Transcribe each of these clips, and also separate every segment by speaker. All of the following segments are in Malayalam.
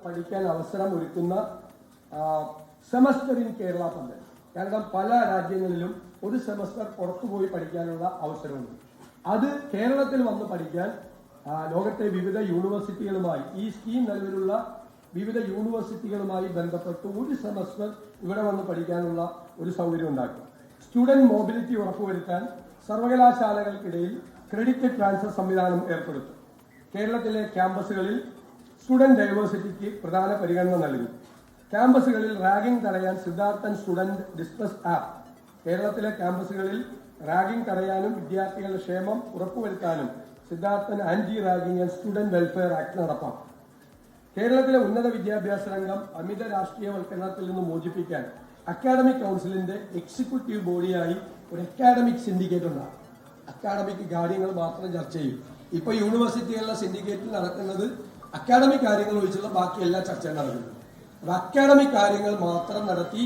Speaker 1: പഠിക്കാൻ അവസരം ഒരുക്കുന്ന സെമസ്റ്റർ ഇൻ കേരള പദ്ധതി. കാരണം പല രാജ്യങ്ങളിലും ഒരു സെമസ്റ്റർ പുറത്തുപോയി പഠിക്കാനുള്ള അവസരമുണ്ട്. അത് കേരളത്തിൽ വന്ന് പഠിക്കാൻ ലോകത്തെ വിവിധ യൂണിവേഴ്സിറ്റികളുമായി ഈ സ്കീം നിലവിലുള്ള വിവിധ യൂണിവേഴ്സിറ്റികളുമായി ബന്ധപ്പെട്ട് ഒരു സെമസ്റ്റർ ഇവിടെ വന്ന് പഠിക്കാനുള്ള ഒരു സൗകര്യം ഉണ്ടാക്കും. സ്റ്റുഡന്റ് മൊബിലിറ്റി ഉറപ്പുവരുത്താൻ സർവകലാശാലകൾക്കിടയിൽ ക്രെഡിറ്റ് ട്രാൻസ്ഫർ സംവിധാനം ഏർപ്പെടുത്തും. കേരളത്തിലെ ക്യാമ്പസുകളിൽ സ്റ്റുഡന്റ് ഡൈവേഴ്സിറ്റിക്ക് പ്രധാന പരിഗണന നൽകും. ക്യാമ്പസുകളിൽ റാഗിംഗ് തടയാൻ സിദ്ധാർത്ഥൻ സ്റ്റുഡന്റ് ഡിസ്ട്രസ് ആപ്പ്. കേരളത്തിലെ ക്യാമ്പസുകളിൽ റാഗിംഗ് തടയാനും വിദ്യാർത്ഥികളുടെ ക്ഷേമം ഉറപ്പുവരുത്താനും Siddharthan anti ragging and student welfare act നടപ്പാക്കും. കേരളത്തിലെ ഉന്നത വിദ്യാഭ്യാസ രംഗം അമിത രാഷ്ട്രീയവൽക്കരണത്തിൽ നിന്ന് മോചിപ്പിക്കാൻ അക്കാഡമിക് കൗൺസിലിന്റെ എക്സിക്യൂട്ടീവ് ബോഡിയായി ഒരു അക്കാഡമിക് സിൻഡിക്കേറ്റ് ഉണ്ടാകും. അക്കാഡമിക് കാര്യങ്ങൾ മാത്രം ചർച്ച ചെയ്യും. ഇപ്പൊ യൂണിവേഴ്സിറ്റികളിലെ സിൻഡിക്കേറ്റിൽ നടക്കുന്നത് അക്കാഡമിക് കാര്യങ്ങൾ ഒഴിച്ചുള്ള ബാക്കി എല്ലാ ചർച്ചയും നടക്കുന്നത്. അത് അക്കാഡമിക് കാര്യങ്ങൾ മാത്രം നടത്തി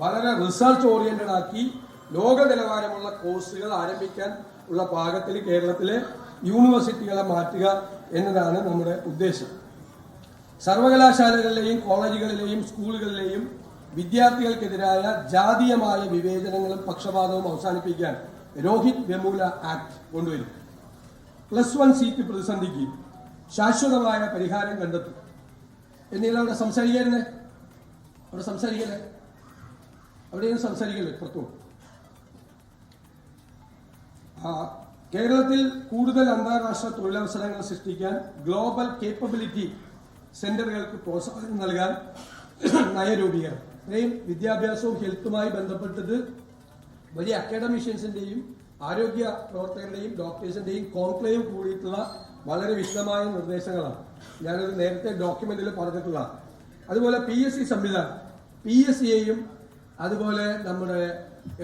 Speaker 1: വളരെ റിസർച്ച് ഓറിയന്റഡ് ആക്കി ലോക നിലവാരമുള്ള കോഴ്സുകൾ ആരംഭിക്കാൻ ഉള്ള പാകത്തിൽ കേരളത്തിലെ യൂണിവേഴ്സിറ്റികളെ മാറ്റുക എന്നതാണ് നമ്മുടെ ഉദ്ദേശം. സർവകലാശാലകളിലെയും കോളേജുകളിലെയും സ്കൂളുകളിലെയും വിദ്യാർത്ഥികൾക്കെതിരായ ജാതീയമായ വിവേചനങ്ങളും പക്ഷപാതവും അവസാനിപ്പിക്കാൻ രോഹിത് വെമുല ആക്ട് കൊണ്ടുവരും. +1 സീറ്റ് പ്രതിസന്ധിക്ക് ശാശ്വതമായ പരിഹാരം കണ്ടെത്തും. എന്നില്ല അവിടെ സംസാരിക്കരുന്നേ, അവിടെ സംസാരിക്കല്ലേ, അവിടെയും സംസാരിക്കല്ലേ പുറത്തു. കേരളത്തിൽ കൂടുതൽ അന്താരാഷ്ട്ര തൊഴിലവസരങ്ങൾ സൃഷ്ടിക്കാൻ ഗ്ലോബൽ കേപ്പബിലിറ്റി സെന്ററുകൾക്ക് പ്രോത്സാഹനം നൽകാൻ നയരൂപീകരണം. ഇത്രയും വിദ്യാഭ്യാസവും ഹെൽത്തുമായി ബന്ധപ്പെട്ടത് വലിയ അക്കാഡമിഷ്യൻസിന്റെയും ആരോഗ്യ പ്രവർത്തകരുടെയും ഡോക്ടേഴ്സിന്റെയും കോൺക്ലേവ് കൂടിയിട്ടുള്ള വളരെ വിശദമായ നിർദ്ദേശങ്ങളാണ്. ഞാനത് നേരത്തെ ഡോക്യുമെന്റിൽ പറഞ്ഞിട്ടുള്ളതാണ്. അതുപോലെ PSC സംവിധാനം, PSCയെയും അതുപോലെ നമ്മുടെ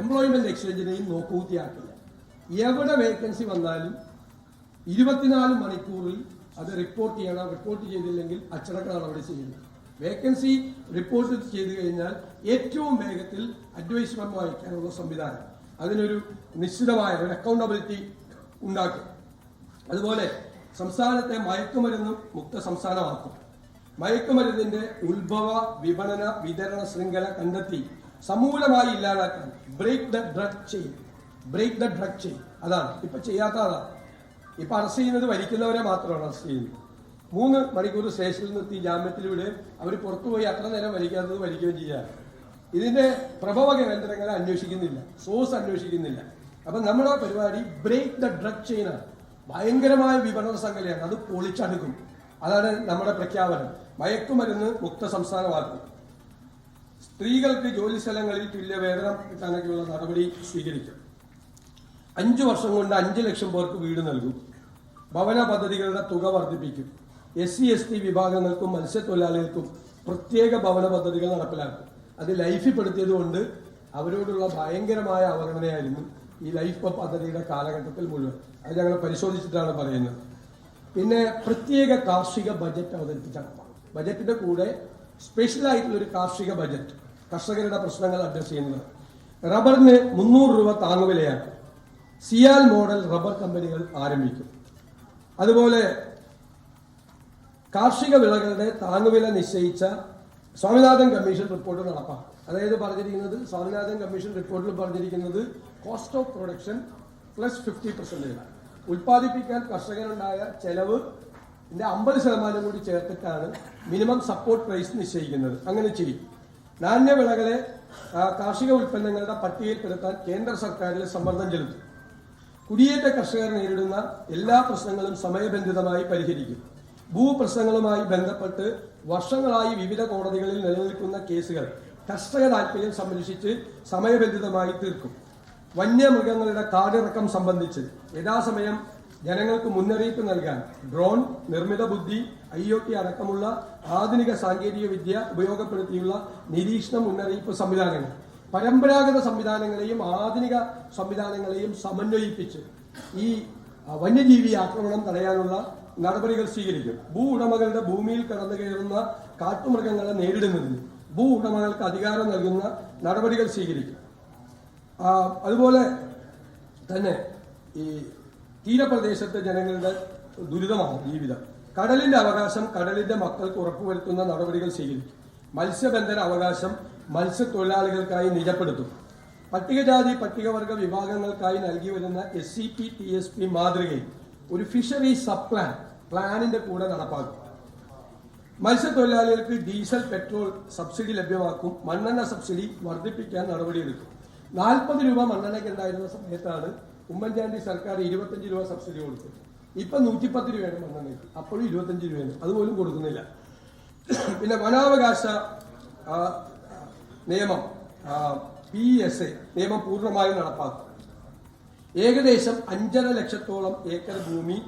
Speaker 1: എംപ്ലോയ്മെന്റ് എക്സ്ചേഞ്ചിനെയും നോക്കുകുത്തിയാക്കില്ല. എവിടെ വേക്കൻസി വന്നാലും 24 മണിക്കൂറിൽ അത് റിപ്പോർട്ട് ചെയ്യണം. റിപ്പോർട്ട് ചെയ്തില്ലെങ്കിൽ അച്ചടക്കമാണ് അവിടെ ചെയ്യുന്നത്. വേക്കൻസി റിപ്പോർട്ട് ചെയ്തു കഴിഞ്ഞാൽ ഏറ്റവും വേഗത്തിൽ അഡ്വൈസ്മെന്റ് അയക്കാനുള്ള സംവിധാനം, അതിനൊരു നിശ്ചിതമായ ഒരു അക്കൗണ്ടബിലിറ്റി ഉണ്ടാക്കും. അതുപോലെ സംസ്ഥാനത്തെ മയക്കുമരുന്ന് മുക്ത സംസ്ഥാനമാക്കും. മയക്കുമരുന്നിന്റെ ഉത്ഭവ, വിപണന, വിതരണ ശൃംഖല കണ്ടെത്തി സമൂലമായി ഇല്ലാതാക്കാൻ ബ്രേക്ക് ദ ഡ്രഗ് ചെയിൻ അതാണ് ഇപ്പൊ ചെയ്യാത്ത അതാണ്. ഇപ്പൊ അറസ്റ്റ് ചെയ്യുന്നത് വലിക്കുന്നവരെ മാത്രമാണ് അറസ്റ്റ് ചെയ്യുന്നത്. 3 മണിക്കൂർ സ്റ്റേഷനിൽ നിർത്തി ജാമ്യത്തിലൂടെ അവർ പുറത്തുപോയി അത്ര നേരം വലിക്കാത്തത് വലിക്കുകയും ചെയ്യാറ്. ഇതിന്റെ പ്രഭവ കേന്ദ്രങ്ങളെ അന്വേഷിക്കുന്നില്ല, സോഴ്സ് അന്വേഷിക്കുന്നില്ല. അപ്പൊ നമ്മുടെ പരിപാടി ബ്രേക്ക് ദ ഡ്രഗ് ചെയിനാണ്. ഭയങ്കരമായ വിപണന സംഘടനയാണ്, അത് പൊളിച്ചടുക്കും. അതാണ് നമ്മുടെ പ്രഖ്യാപനം. മയക്കുമരുന്ന് മുക്ത സംസ്ഥാനമാക്കും. സ്ത്രീകൾക്ക് ജോലി സ്ഥലങ്ങളിൽ തുല്യ വേതനം കിട്ടാനൊക്കെയുള്ള നടപടി സ്വീകരിക്കും. 5 വർഷം കൊണ്ട് 5 ലക്ഷം പേർക്ക് വീട് നൽകും. ഭവന പദ്ധതികളുടെ തുക വർദ്ധിപ്പിക്കും. SC/ST വിഭാഗങ്ങൾക്കും മത്സ്യത്തൊഴിലാളികൾക്കും പ്രത്യേക ഭവന പദ്ധതികൾ നടപ്പിലാക്കും. അത് ലൈഫിൽപ്പെടുത്തിയത് കൊണ്ട് അവരോടുള്ള ഭയങ്കരമായ അവഗണനയായിരുന്നു ഈ ലൈഫ് പദ്ധതിയുടെ കാലഘട്ടത്തിൽ മുഴുവൻ. അത് ഞങ്ങൾ പരിശോധിച്ചിട്ടാണ് പറയുന്നത്. പിന്നെ പ്രത്യേക കാർഷിക ബജറ്റ് അവതരിപ്പിച്ചാണ്. ബജറ്റിന്റെ കൂടെ സ്പെഷ്യൽ ആയിട്ടുള്ള ഒരു കാർഷിക ബജറ്റ് കർഷകരുടെ പ്രശ്നങ്ങൾ അഡ്രസ് ചെയ്യുന്നത്. റബ്ബറിന് 300 രൂപ താങ്ങുവിലയാണ്. സിയാൽ മോഡൽ റബ്ബർ കമ്പനികൾ ആരംഭിക്കും. അതുപോലെ കാർഷിക വിളകളുടെ താങ്ങുവില നിശ്ചയിച്ച സ്വാമിനാഥൻ കമ്മീഷൻ റിപ്പോർട്ട് നടപ്പാക്കും. അതായത് പറഞ്ഞിരിക്കുന്നത്, സ്വാമിനാഥൻ കമ്മീഷൻ റിപ്പോർട്ടിൽ പറഞ്ഞിരിക്കുന്നത് കോസ്റ്റ് ഓഫ് പ്രൊഡക്ഷൻ +50%. ഉൽപ്പാദിപ്പിക്കാൻ കർഷകനുണ്ടായ ചെലവ് 50% കൂടി ചേർത്തിട്ടാണ് മിനിമം സപ്പോർട്ട് പ്രൈസ് നിശ്ചയിക്കുന്നത്. അങ്ങനെ ചെയ്യും. നാണ്യവിളകളെ കാർഷിക ഉൽപ്പന്നങ്ങളുടെ പട്ടികയിൽപ്പെടുത്താൻ കേന്ദ്ര സർക്കാരിൽ സമ്മർദ്ദം ചെലുത്തും. കുടിയേറ്റ കർഷകർ നേരിടുന്ന എല്ലാ പ്രശ്നങ്ങളും സമയബന്ധിതമായി പരിഹരിക്കും. ഭൂപ്രശ്നങ്ങളുമായി ബന്ധപ്പെട്ട് വർഷങ്ങളായി വിവിധ കോടതികളിൽ നിലനിൽക്കുന്ന കേസുകൾ കർഷക താൽപര്യം സംരക്ഷിച്ച് സമയബന്ധിതമായി തീർക്കും. വന്യമൃഗങ്ങളുടെ കാടിറക്കം സംബന്ധിച്ച് യഥാസമയം ജനങ്ങൾക്ക് മുന്നറിയിപ്പ് നൽകാൻ ഡ്രോൺ, നിർമ്മിത ബുദ്ധി, IoT അടക്കമുള്ള ആധുനിക സാങ്കേതിക വിദ്യ ഉപയോഗപ്പെടുത്തിയുള്ള നിരീക്ഷണ മുന്നറിയിപ്പ് സംവിധാനങ്ങൾ പരമ്പരാഗത സംവിധാനങ്ങളെയും ആധുനിക സംവിധാനങ്ങളെയും സമന്വയിപ്പിച്ച് ഈ വന്യജീവി ആക്രമണം തടയാനുള്ള നടപടികൾ സ്വീകരിക്കും. ഭൂ ഉടമകളുടെ ഭൂമിയിൽ കടന്നു കയറുന്ന കാട്ടുമൃഗങ്ങളെ നേരിടുന്നതിന് ഭൂ ഉടമകൾക്ക് അധികാരം നൽകുന്ന നടപടികൾ സ്വീകരിക്കും. അതുപോലെ തന്നെ ഈ തീരപ്രദേശത്തെ ജനങ്ങളുടെ ദുരിതമാണ് ജീവിതം. കടലിന്റെ അവകാശം കടലിന്റെ മക്കൾക്ക് ഉറപ്പുവരുത്തുന്ന നടപടികൾ സ്വീകരിക്കും. മത്സ്യബന്ധന അവകാശം മത്സ്യത്തൊഴിലാളികൾക്കായി നിജപ്പെടുത്തും. പട്ടികജാതി പട്ടികവർഗ വിഭാഗങ്ങൾക്കായി നൽകി വരുന്ന SCP TSP മാതൃകയിൽ ഒരു ഫിഷറി സബ് പ്ലാനിന്റെ കൂടെ നടപ്പാക്കും. മത്സ്യത്തൊഴിലാളികൾക്ക് ഡീസൽ പെട്രോൾ സബ്സിഡി ലഭ്യമാക്കും. മണ്ണെണ്ണ സബ്സിഡി വർദ്ധിപ്പിക്കാൻ നടപടിയെടുക്കും. 40 രൂപ മണ്ണെണ്ണയ്ക്ക് ഉണ്ടായിരുന്ന സമയത്താണ് ഉമ്മൻചാണ്ടി സർക്കാർ 25 രൂപ സബ്സിഡി കൊടുത്തത്. ഇപ്പൊ 110 രൂപയാണ് മണ്ണെണ്ണയ്ക്ക്, അപ്പോഴും 25 രൂപയാണ്, അതുപോലും കൊടുക്കുന്നില്ല. പിന്നെ വനാവകാശ നിയമം PSA നിയമം പൂർണ്ണമായും നടപ്പാക്കും. ഏകദേശം 5.5 ലക്ഷത്തോളം ഏക്കർ ഭൂമി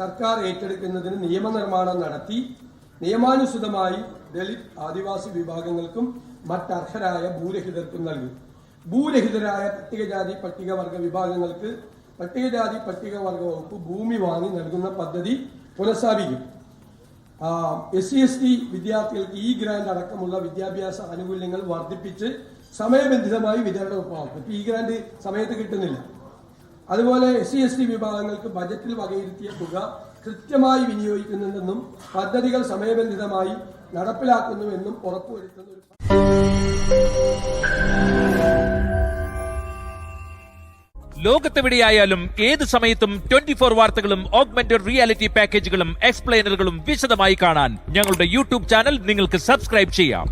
Speaker 1: സർക്കാർ ഏറ്റെടുക്കുന്നതിന് നിയമനിർമ്മാണം നടത്തി നിയമാനുസൃതമായി ദളിത് ആദിവാസി വിഭാഗങ്ങൾക്കും മറ്റർഹരായ ഭൂരഹിതർക്കും നൽകും. ഭൂരഹിതരായ പട്ടികജാതി പട്ടികവർഗ വിഭാഗങ്ങൾക്ക് പട്ടികജാതി പട്ടികവർഗ വകുപ്പ് ഭൂമി വാങ്ങി നൽകുന്ന പദ്ധതി പുനഃസ്ഥാപിക്കും. SC/ST വിദ്യാർത്ഥികൾക്ക് ഗ്രാന്റ് അടക്കമുള്ള വിദ്യാഭ്യാസ ആനുകൂല്യങ്ങൾ വർദ്ധിപ്പിച്ച് സമയബന്ധിതമായി വിതരണം ഉറപ്പാക്കും. ഈ ഗ്രാന്റ് സമയത്ത് കിട്ടുന്നില്ല. അതുപോലെ SC/ST വിഭാഗങ്ങൾക്ക് ബജറ്റിൽ വകയിരുത്തിയ തുക കൃത്യമായി വിനിയോഗിക്കുന്നുണ്ടെന്നും പദ്ധതികൾ സമയബന്ധിതമായി നടപ്പിലാക്കുന്നുവെന്നും ഉറപ്പുവരുത്തുന്ന ഒരു
Speaker 2: ലോകത്തെവിടെയായാലും ഏത് സമയത്തും 24 വാർത്തകളും ഓഗ്മെന്റഡ് റിയാലിറ്റി പാക്കേജുകളും എക്സ്പ്ലെയിനറുകളും വിശദമായി കാണാൻ ഞങ്ങളുടെ യൂട്യൂബ് ചാനൽ നിങ്ങൾക്ക് സബ്സ്ക്രൈബ് ചെയ്യാം.